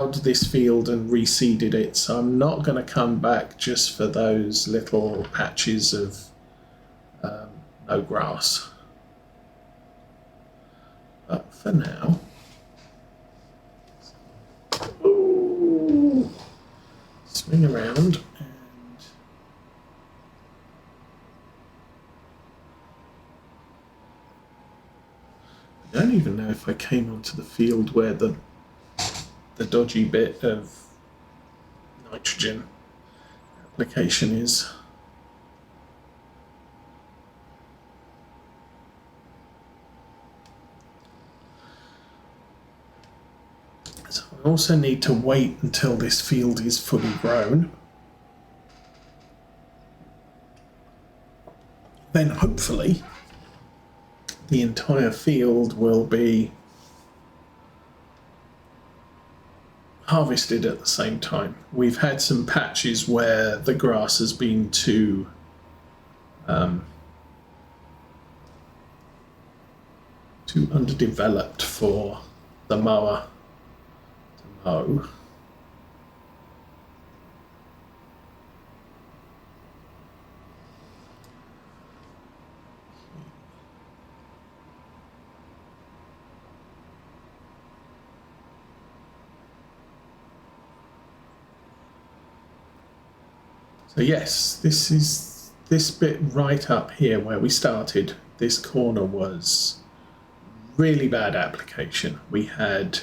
plowed this field and reseeded it, so I'm not going to come back just for those little patches of no grass. But for now, ooh, swing around. I don't even know if I came onto the field where the dodgy bit of nitrogen application is. So I also need to wait until this field is fully grown. Then hopefully the entire field will be harvested at the same time. We've had some patches where the grass has been too underdeveloped for the mower to mow. So yes, this is this bit right up here where we started. This corner was really bad application. We had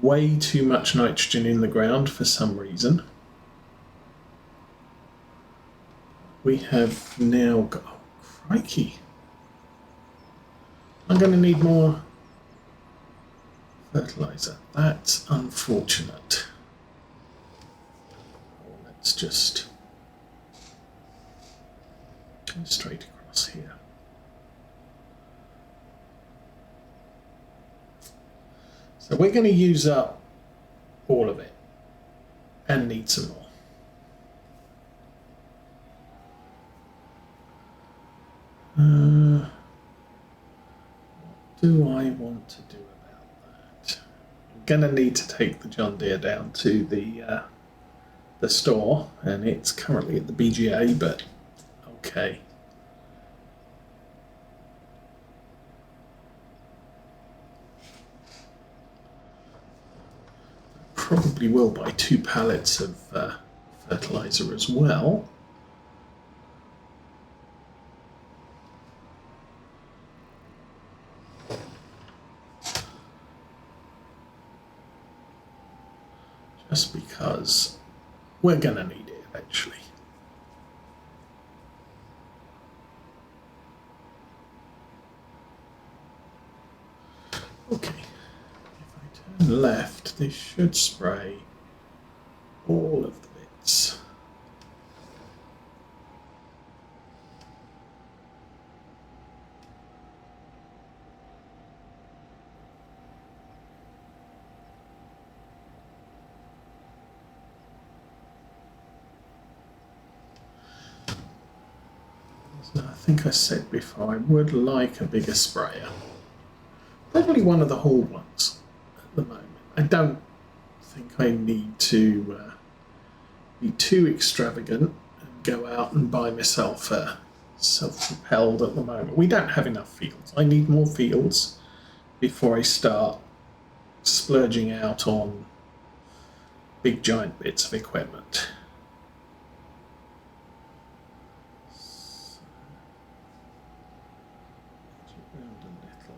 way too much nitrogen in the ground for some reason. We have now got, oh crikey, I'm going to need more fertilizer. That's unfortunate. Let's just go straight across here. So we're going to use up all of it and need some more. What do I want to do about that? I'm going to need to take the John Deere down to the store, and it's currently at the BGA, but okay. Probably will buy 2 pallets of fertilizer as well. Just because we're gonna need it eventually. Okay, if I turn left, this should spray all of the bits. So I think I said before, I would like a bigger sprayer. Probably one of the Hall ones at the moment. I don't think I need to be too extravagant and go out and buy myself a self-propelled at the moment. We don't have enough fields. I need more fields before I start splurging out on big giant bits of equipment.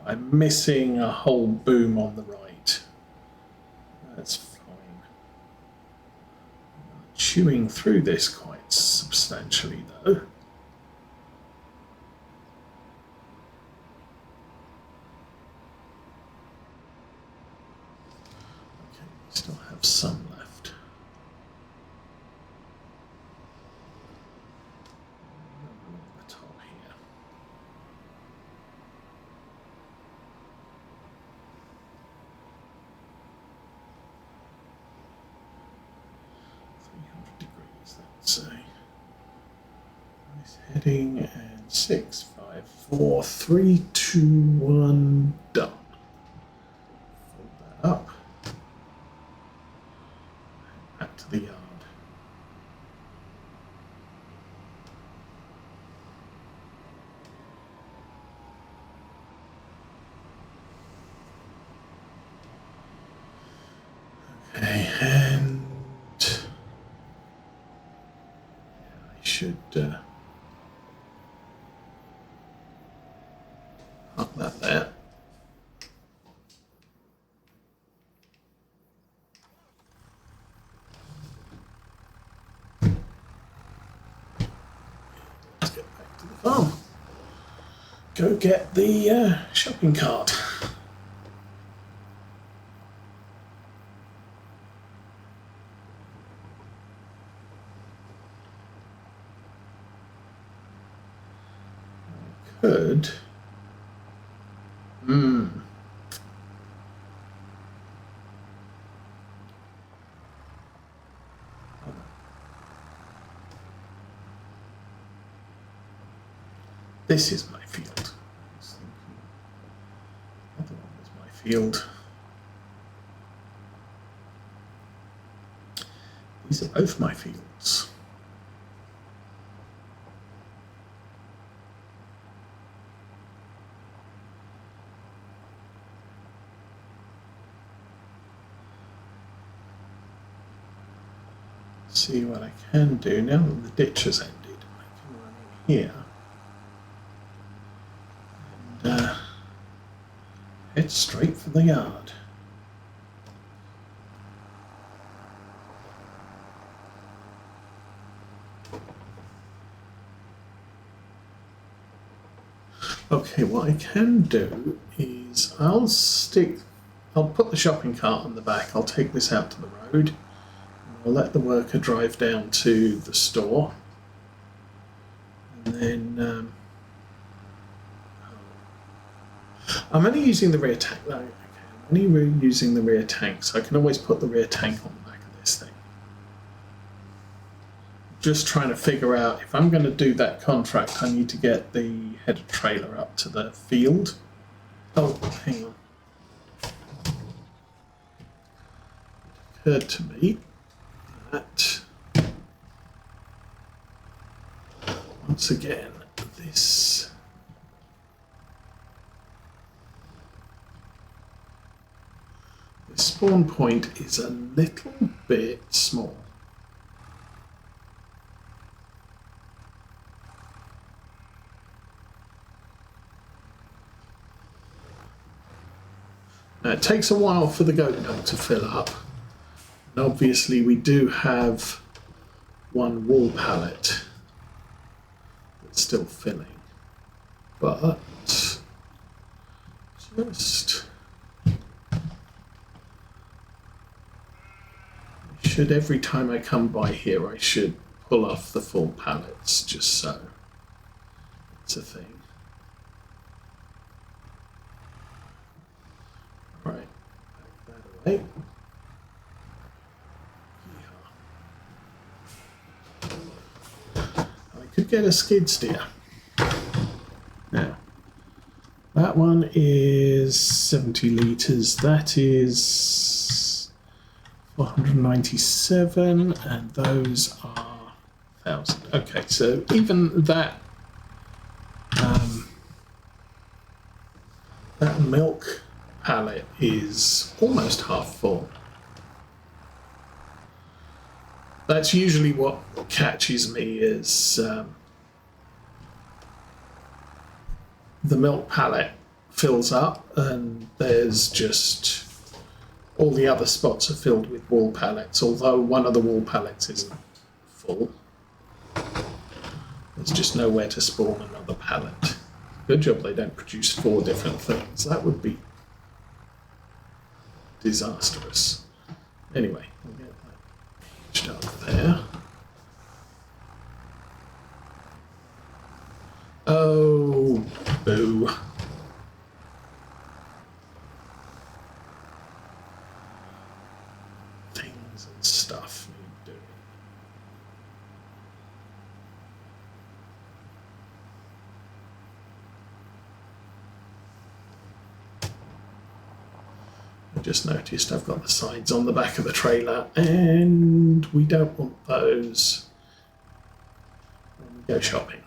I'm missing a whole boom on the right. That's fine. I'm chewing through this quite substantially though. Okay, we still have some left. Along the top here. Say nice heading, and 6, 5, 4, 3, 2, 1, done. Fold that up. to the yard. Okay, and I should park that there. Let's get back to the farm. Go get the shopping cart. Could. This is my field. I was thinking the other one was my field. These are both my fields. See what I can do now that the ditch has ended. I can run in here and head straight for the yard. Okay, what I can do is I'll put the shopping cart on the back. I'll take this out to the road. I'll let the worker drive down to the store, and then I'm only using the rear tank. No, okay, I'm only using the rear tank, so I can always put the rear tank on the back of this thing. Just trying to figure out if I'm going to do that contract, I need to get the header trailer up to the field. Oh, hang on. It occurred to me that once again this spawn point is a little bit small. Now it takes a while for the goat dung to fill up. And obviously we do have one wool pallet that's still filling, but just every time I come by here I should pull off the full pallets just so it's a thing. Right, back that away. I could get a skid steer. Now, that one is 70 litres. That is 497, and those are 1,000. Okay, so even that that milk pallet is almost half full. That's usually what catches me is the milk pallet fills up and there's just all the other spots are filled with wool pallets, although one of the wool pallets isn't full. There's just nowhere to spawn another pallet. Good job they don't produce 4 different things. That would be disastrous. Anyway, we'll get that pitched up there. Oh, boo. Things and stuff need doing. I just noticed I've got the sides on the back of the trailer, and we don't want those when we go shopping.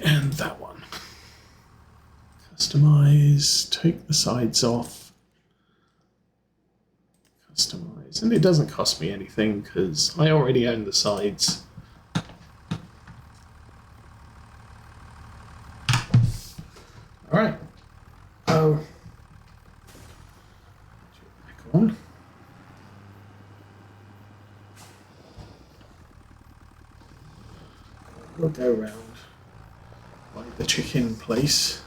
And that one. Customize, take the sides off. Customize, and it doesn't cost me anything because I already own the sides. All right. Oh, back on. We'll go around by the chicken place.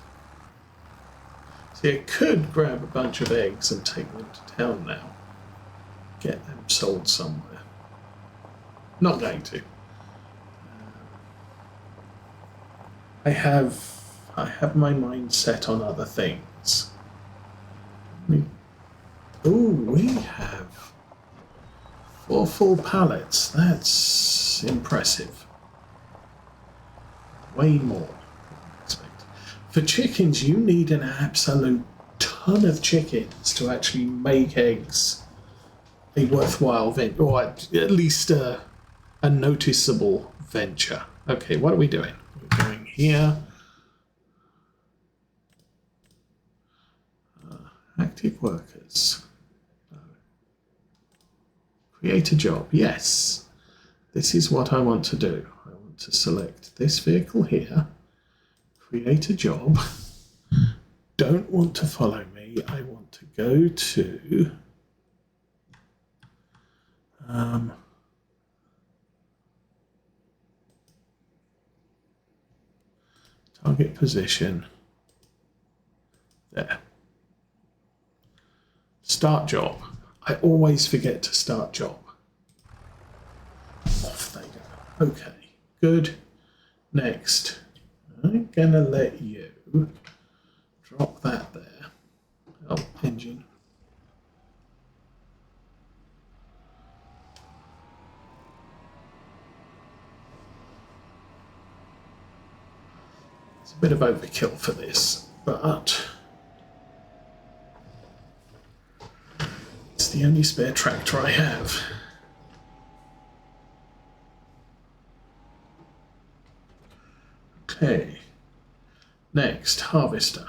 See, I could grab a bunch of eggs and take them to town now. Get them sold somewhere. Not going to. I have my mind set on other things. Oh, we have 4 full pallets. That's impressive. Way more than I expected. For chickens, you need an absolute ton of chickens to actually make eggs a worthwhile venture, or at least a noticeable venture. Okay, what are we doing? We're going here. Active workers. No. Create a job. Yes. This is what I want to do. I want to select this vehicle here. Create a job. Don't want to follow me. I want to go to target position. There. Start job. I always forget to start job. Off they go. Okay, good. Next, I'm gonna let you drop that there. Oh, engine. It's a bit of overkill for this, but it's the only spare tractor I have. Okay. Next, harvester.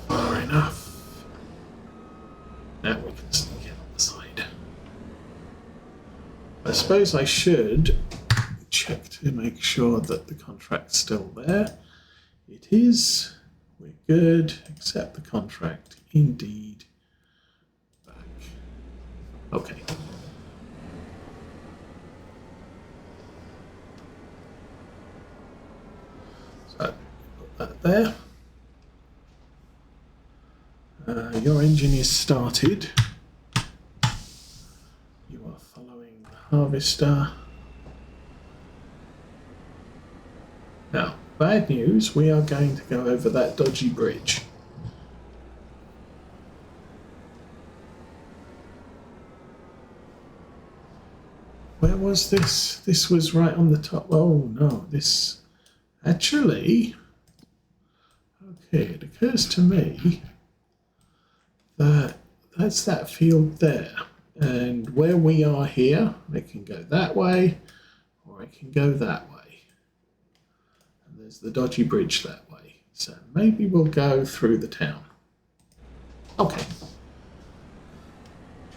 Far enough. Now we can sneak in on the side. I suppose I should check to make sure that the contract's still there. It is. We're good. Accept the contract. Indeed. Back. Okay. So, put that there. Your engine is started. You are following the harvester. Now, bad news, we are going to go over that dodgy bridge. Where was this? This was right on the top. Oh no, this actually, okay, it occurs to me that that's that field there. And where we are here, I can go that way, or I can go that way. And there's the dodgy bridge that way. So maybe we'll go through the town. Okay.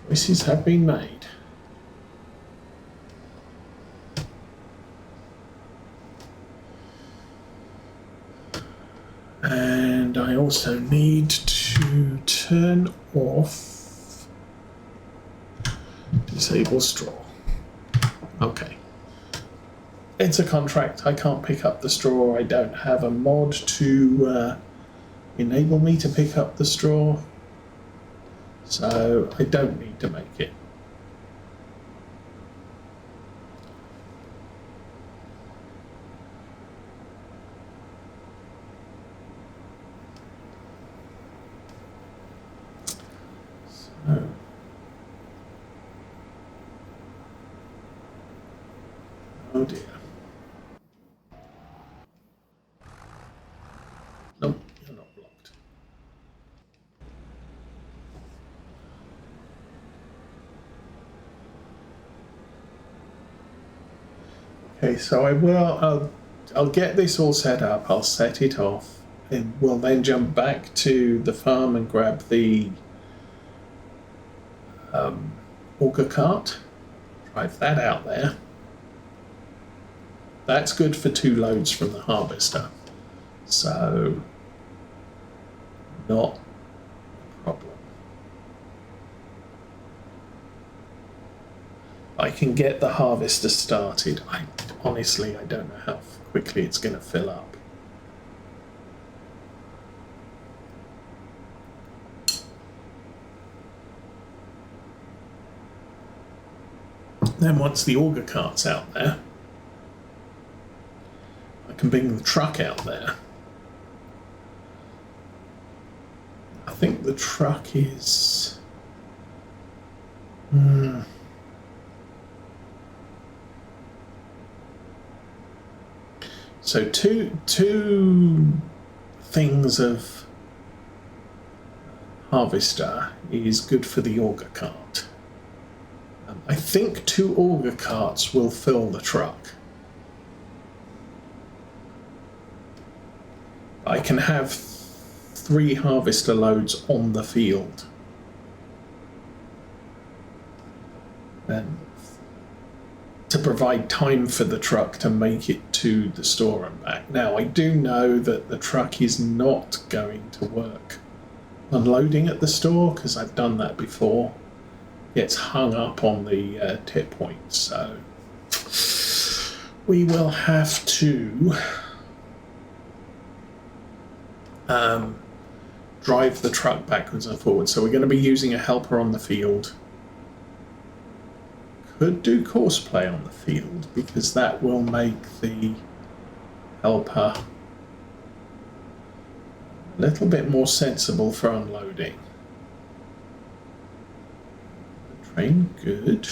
Choices have been made. And I also need to turn off disable straw. Okay. It's a contract. I can't pick up the straw. I don't have a mod to enable me to pick up the straw. So I don't need to make it. Oh dear. Nope, you're not blocked. Okay, so I'll get this all set up, I'll set it off, and we'll then jump back to the farm and grab the auger cart, drive that out there. That's good for 2 loads from the harvester, so not a problem. I can get the harvester started. Honestly, I don't know how quickly it's going to fill up. Then once the auger cart's out there, I can bring the truck out there. I think the truck is... So two things of harvester is good for the auger cart. I think 2 auger carts will fill the truck. I can have 3 harvester loads on the field. And to provide time for the truck to make it to the store and back. Now, I do know that the truck is not going to work unloading at the store, because I've done that before. It's hung up on the tip point, so we will have to drive the truck backwards and forwards. So we're going to be using a helper on the field. Could do Courseplay on the field, because that will make the helper a little bit more sensible for unloading. The train, good.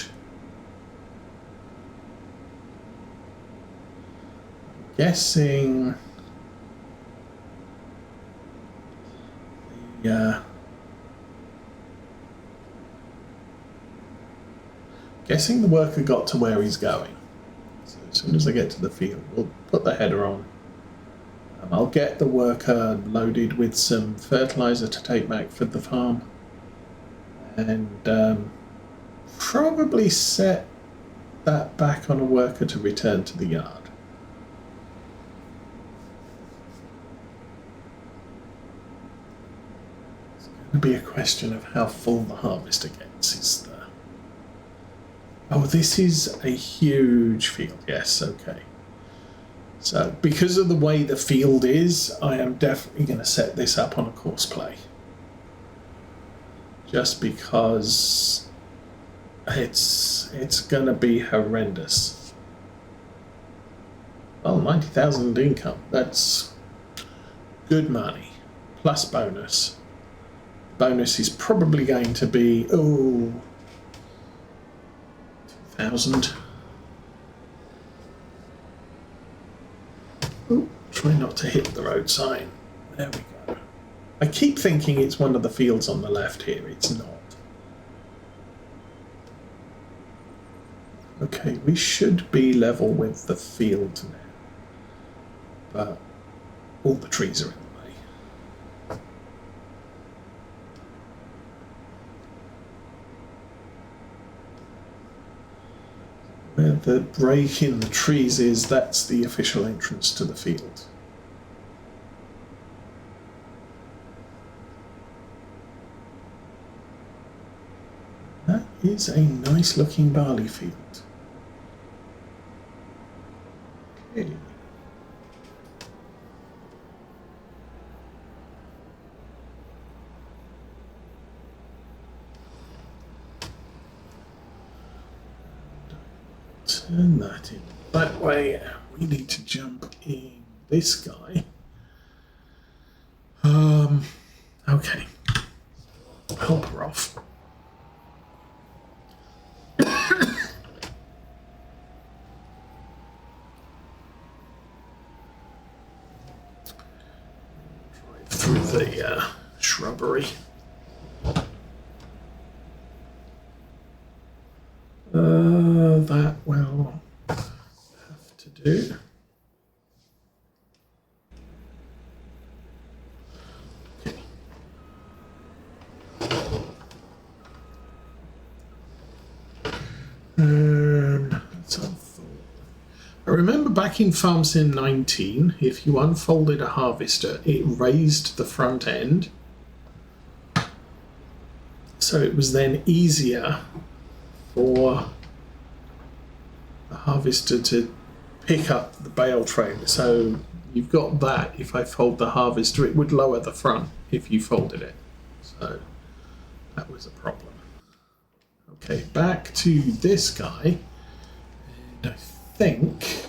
I'm guessing the worker got to where he's going. So as soon as I get to the field, we'll put the header on. I'll get the worker loaded with some fertilizer to take back for the farm, and probably set that back on a worker to return to the yard. It's going to be a question of how full the harvester gets. Is the... Oh, this is a huge field. Yes, okay. So, because of the way the field is, I am definitely going to set this up on a Courseplay. Just because it's going to be horrendous. Well, 90,000 income. That's good money. Plus bonus. Bonus is probably going to be, 2,000. Oh, try not to hit the road sign. There we go. I keep thinking it's one of the fields on the left here. It's not. Okay, we should be level with the field now. But all the trees are in the way. Where the break in the trees is, that's the official entrance to the field. That is a nice looking barley field. Okay. Turn that in that way. We need to jump in this guy. Okay. Help her off. the shrubbery. That will have to do. Okay. Let's unfold. I remember back in FarmSim 19, if you unfolded a harvester, it raised the front end. So it was then easier for the harvester to pick up the bale trailer. So you've got that. If I fold the harvester, it would lower the front if you folded it. So that was a problem. Okay, back to this guy. And I think,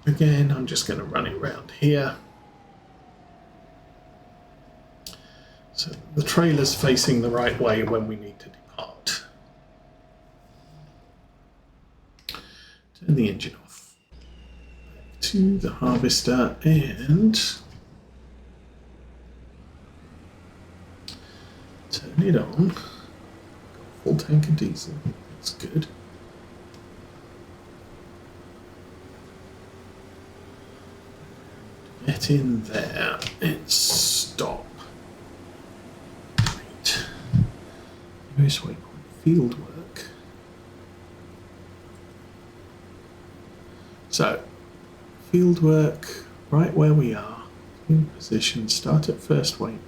again, I'm just going to run it around here. So the trailer's facing the right way when we need to depart. Turn the engine off. Back to the harvester and turn it on. Got a full tank of diesel. That's good. Get in there and stop. Nearest waypoint, field work. So, field work, right where we are, in position, start at first waypoint.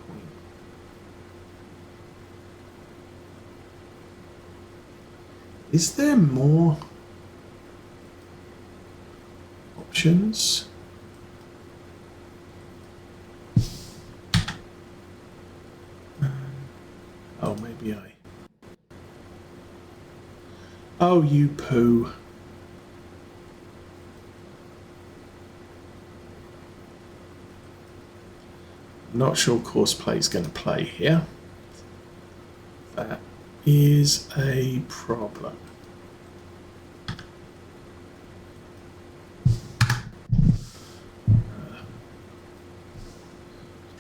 Is there more options? Oh, maybe I... Oh, you poo. I'm not sure Courseplay is going to play here. That is a problem.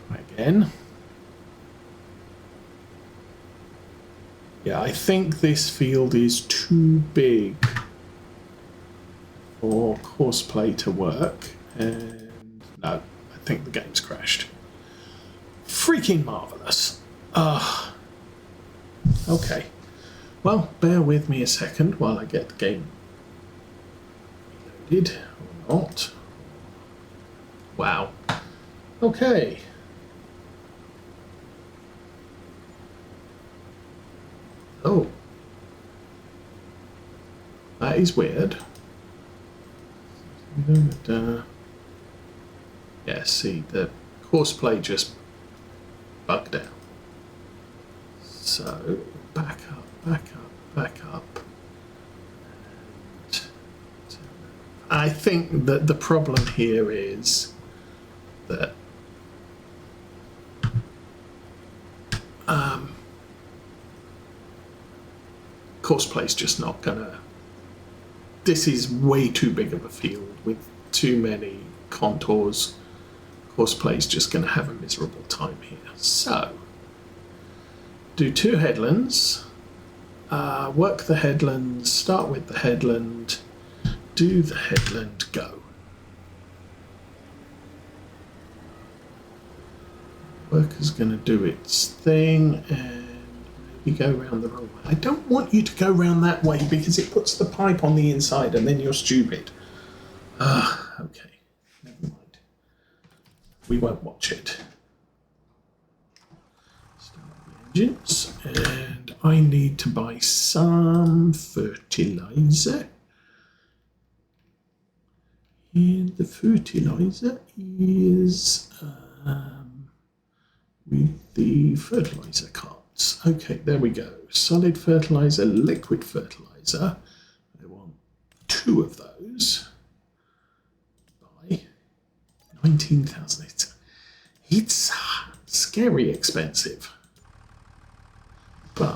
Try again. Yeah, I think this field is too big for Courseplay to work, and no, I think the game's crashed. Freaking marvellous. Okay. Well, bear with me a second while I get the game reloaded, or not. Wow. Okay. Oh, that is weird. Yeah, see, the Courseplay just bugged out. So, back up, back up, back up. And I think that the problem here is that Courseplay's just not gonna. This is way too big of a field with too many contours. Courseplay's just gonna have a miserable time here. So, do 2 headlands, work the headlands, start with the headland, do the headland, go. Worker's gonna do its thing and you go round the wrong way. I don't want you to go round that way because it puts the pipe on the inside and then you're stupid. Okay, never mind. We won't watch it. Start the engines, and I need to buy some fertilizer. And the fertilizer is with the fertilizer carts. Okay, there we go. Solid fertilizer, liquid fertilizer. I want 2 of those. Buy 19,000. It's scary expensive. But